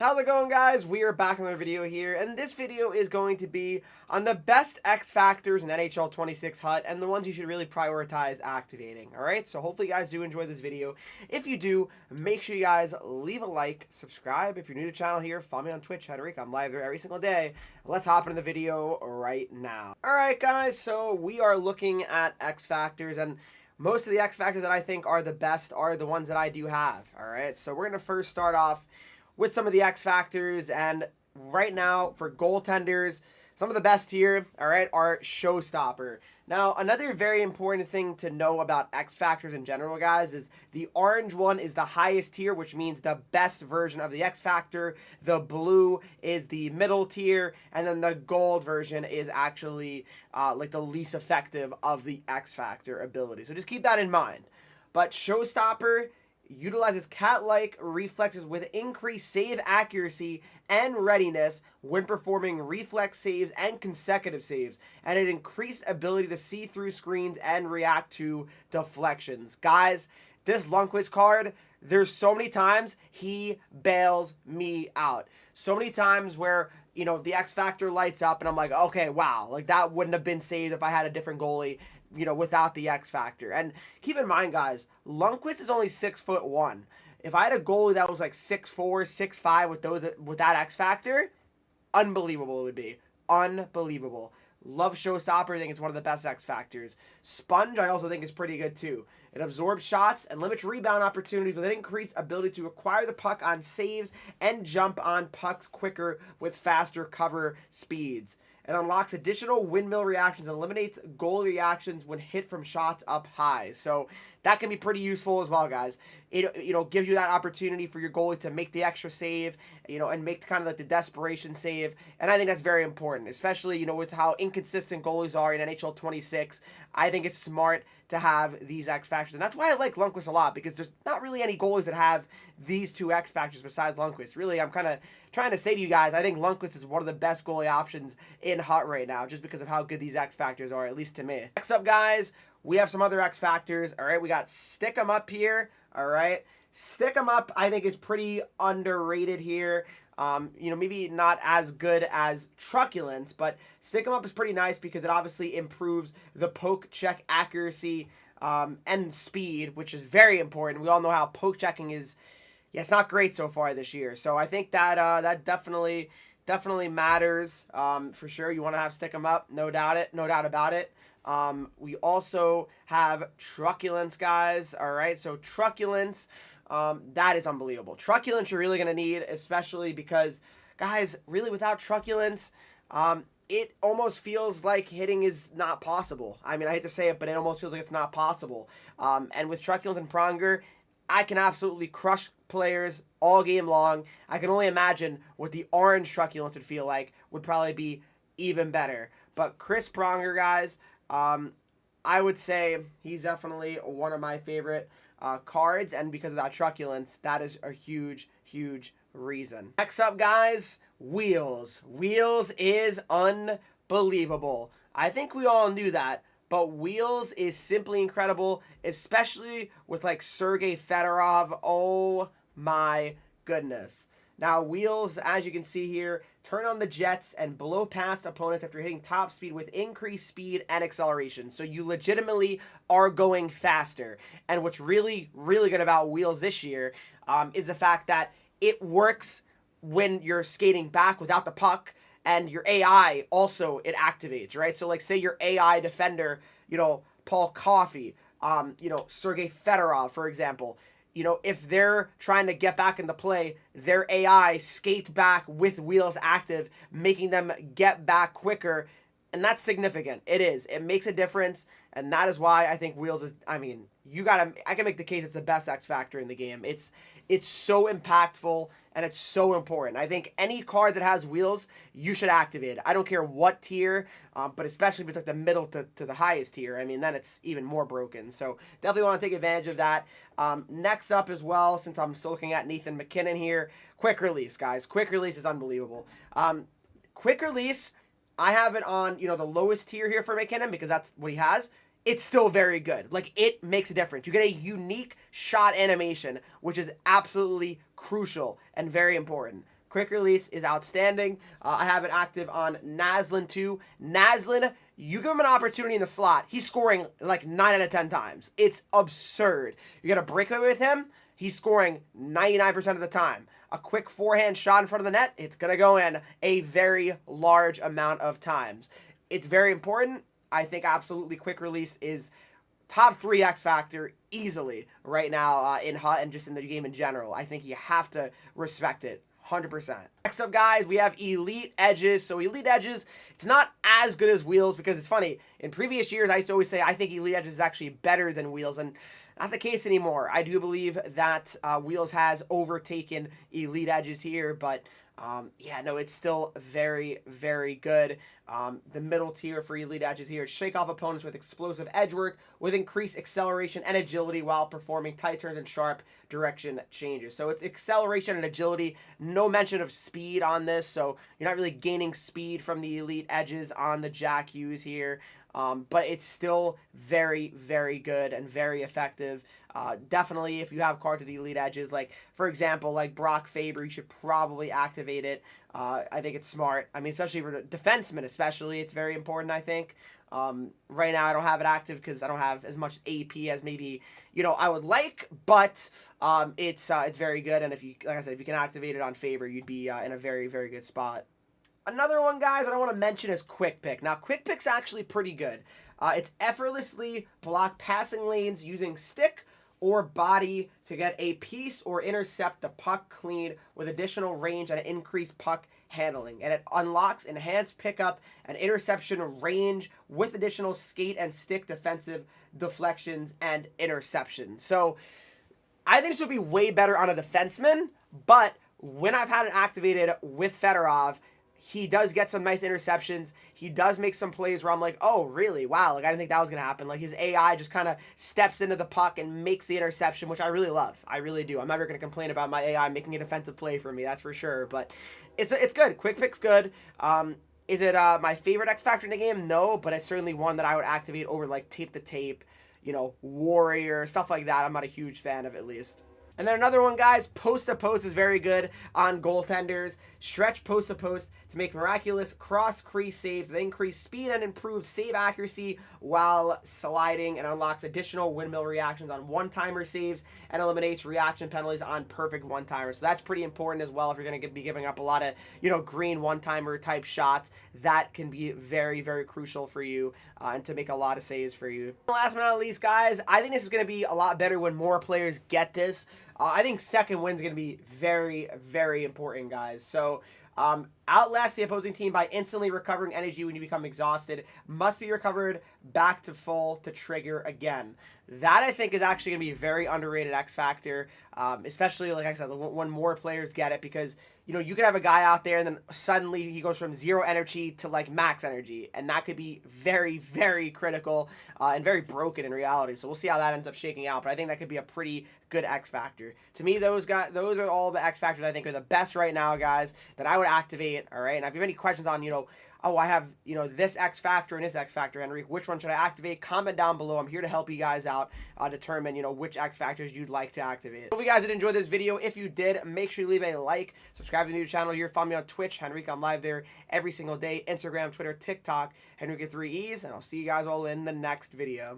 How's it going, guys? We are back on another video here, and this video is going to be on the best X factors in NHL 26 HUT and the ones you should really prioritize activating. Alright, so hopefully you guys do enjoy this video. If you do, make sure you guys leave a like, subscribe. If you're new to the channel here, follow me on Twitch, Henreek. I'm live there every single day. Let's hop into the video right now. Alright, guys, so we are looking at X factors, and most of the X factors that I think are the best are the ones that I do have. Alright, so we're going to first start off with some of the X factors, and right now for goaltenders, some of the best here, all right, are showstopper. Now, another very important thing to know about X factors in general, guys, is the orange one is the highest tier, which means the best version of the X factor. The blue is the middle tier, and then the gold version is actually like the least effective of the X factor ability. So just keep that in mind. But showstopper utilizes cat-like reflexes with increased save accuracy and readiness when performing reflex saves and consecutive saves, and an increased ability to see through screens and react to deflections. Guys, this Lundqvist card, there's so many times he bails me out. So many times where, you know, the X factor lights up and I'm like, okay, wow, like that wouldn't have been saved if I had a different goalie, you know, without the X factor. And keep in mind, guys, Lundqvist is only 6'1". If I had a goalie that was like 6'4", 6'5" with that X factor, unbelievable it would be. Unbelievable. Love showstopper. I think it's one of the best X factors. Sponge, I also think is pretty good too. It absorbs shots and limits rebound opportunities with an increased ability to acquire the puck on saves and jump on pucks quicker with faster cover speeds. It unlocks additional windmill reactions and eliminates goal reactions when hit from shots up high. So that can be pretty useful as well, guys. It, you know, gives you that opportunity for your goalie to make the extra save, you know, and make kind of like the desperation save. And I think that's very important, especially, you know, with how inconsistent goalies are in NHL 26. I think it's smart to have these X factors. And that's why I like Lundqvist a lot, because there's not really any goalies that have these two X factors besides Lundqvist. Really, I'm kind of trying to say to you guys, I think Lundqvist is one of the best goalie options in HUT right now, just because of how good these X factors are, at least to me. Next up, guys, we have some other X factors. All right, we got Stick 'em Up here. All right, Stick 'em Up, I think, is pretty underrated here. You know, maybe not as good as Truculence, but Stick 'em Up is pretty nice because it obviously improves the poke check accuracy and speed, which is very important. We all know how poke checking is, yeah, it's not great so far this year. So I think that that definitely matters for sure. You want to have Stick 'em Up, no doubt about it. We also have Truculence, guys. All right, so Truculence, that is unbelievable. Truculence you're really going to need, especially because, guys, really without Truculence, it almost feels like hitting is not possible. I mean, I hate to say it, but it almost feels like it's not possible. And with Truculence and Pronger, I can absolutely crush players all game long. I can only imagine what the orange Truculence would feel like would probably be even better. But Chris Pronger, guys, I would say he's definitely one of my favorite cards, and because of that Truculence, that is a huge, huge reason. Next up, guys, Wheels. Wheels is unbelievable. I think we all knew that, but Wheels is simply incredible, especially with like Sergei Fedorov. Oh my goodness. Now, Wheels, as you can see here, turn on the jets and blow past opponents after hitting top speed with increased speed and acceleration. So you legitimately are going faster. And what's really, really good about Wheels this year is the fact that it works when you're skating back without the puck, and your AI also, it activates, right? So like say your AI defender, you know, Paul Coffey, you know, Sergei Fedorov, for example, you know, if they're trying to get back into play, their AI skates back with Wheels active, making them get back quicker. And that's significant. It is. It makes a difference. And that is why I think Wheels is, I mean, I can make the case it's the best X factor in the game. It's so impactful and it's so important. I think any card that has Wheels, you should activate it. I don't care what tier, but especially if it's like the middle to the highest tier. I mean, then it's even more broken. So definitely want to take advantage of that. Next up as well, since I'm still looking at Nathan McKinnon here, Quick Release, guys. Quick Release is unbelievable. Quick Release, I have it on, you know, the lowest tier here for McKinnon because that's what he has. It's still very good. Like, it makes a difference. You get a unique shot animation, which is absolutely crucial and very important. Quick release is outstanding. I have it active on Naslin too. Naslin, you give him an opportunity in the slot, he's scoring like 9 out of 10 times. It's absurd. You get a breakaway with him, he's scoring 99% of the time. A quick forehand shot in front of the net, it's going to go in a very large amount of times. It's very important. I think absolutely quick release is top 3 X factor easily right now in HUT and just in the game in general. I think you have to respect it 100%. Next up, guys, we have elite edges. So elite edges, it's not as good as wheels because it's funny. In previous years, I used to always say I think elite edges is actually better than wheels, and not the case anymore. I do believe that wheels has overtaken elite edges here, but yeah, no, it's still very, very good. The middle tier for elite edges here, shake off opponents with explosive edge work with increased acceleration and agility while performing tight turns and sharp direction changes. So it's acceleration and agility, no mention of speed on this, so you're not really gaining speed from the elite edges on the Jack Hughes here. But it's still very, very good and very effective. Definitely, if you have cards to the elite edges, like, for example, like Brock Faber, you should probably activate it. I think it's smart. I mean, especially for defensemen, especially, it's very important, I think. Right now, I don't have it active because I don't have as much AP as maybe, you know, I would like, but it's very good. And if you, like I said, if you can activate it on Faber, you'd be in a very, very good spot. Another one, guys, that I want to mention is Quick Pick. Now, Quick Pick's actually pretty good. It's effortlessly block passing lanes using stick or body to get a piece or intercept the puck clean with additional range and increased puck handling. And it unlocks enhanced pickup and interception range with additional skate and stick defensive deflections and interceptions. So I think this would be way better on a defenseman, but when I've had it activated with Fedorov, he does get some nice interceptions. He does make some plays where I'm like, oh, really? Wow, like I didn't think that was going to happen. Like his AI just kind of steps into the puck and makes the interception, which I really love. I really do. I'm never going to complain about my AI making a defensive play for me, that's for sure. But it's good. Quick Pick's good. Is it my favorite X Factor in the game? No, but it's certainly one that I would activate over like Tape to Tape, you know, Warrior, stuff like that. I'm not a huge fan of, at least. And then another one, guys, post to post is very good on goaltenders. Stretch post to post to make miraculous cross crease saves that increase speed and improved save accuracy while sliding, and unlocks additional windmill reactions on one-timer saves and eliminates reaction penalties on perfect one-timers. So that's pretty important as well if you're going to be giving up a lot of, you know, green one-timer type shots. That can be very, very crucial for you and to make a lot of saves for you. Last but not least, guys, I think this is going to be a lot better when more players get this. I think second win is going to be very, very important, guys. So outlast the opposing team by instantly recovering energy when you become exhausted. Must be recovered back to full to trigger again. That, I think, is actually going to be a very underrated X Factor, especially, like I said, when more players get it, because, you know, you could have a guy out there and then suddenly he goes from 0 energy to, like, max energy, and that could be very, very critical and very broken in reality. So we'll see how that ends up shaking out, but I think that could be a pretty good X Factor. To me, those are all the X Factors I think are the best right now, guys, that I would activate, all right? And if you have any questions on, you know, oh, I have, you know, this X Factor and this X Factor, Henreek, which one should I activate? Comment down below. I'm here to help you guys out, determine, you know, which X Factors you'd like to activate. Hope you guys did enjoy this video. If you did, make sure you leave a like, subscribe to the new channel here, follow me on Twitch, Henreek. I'm live there every single day, Instagram, Twitter, TikTok, Henreek with 3 E's, and I'll see you guys all in the next video.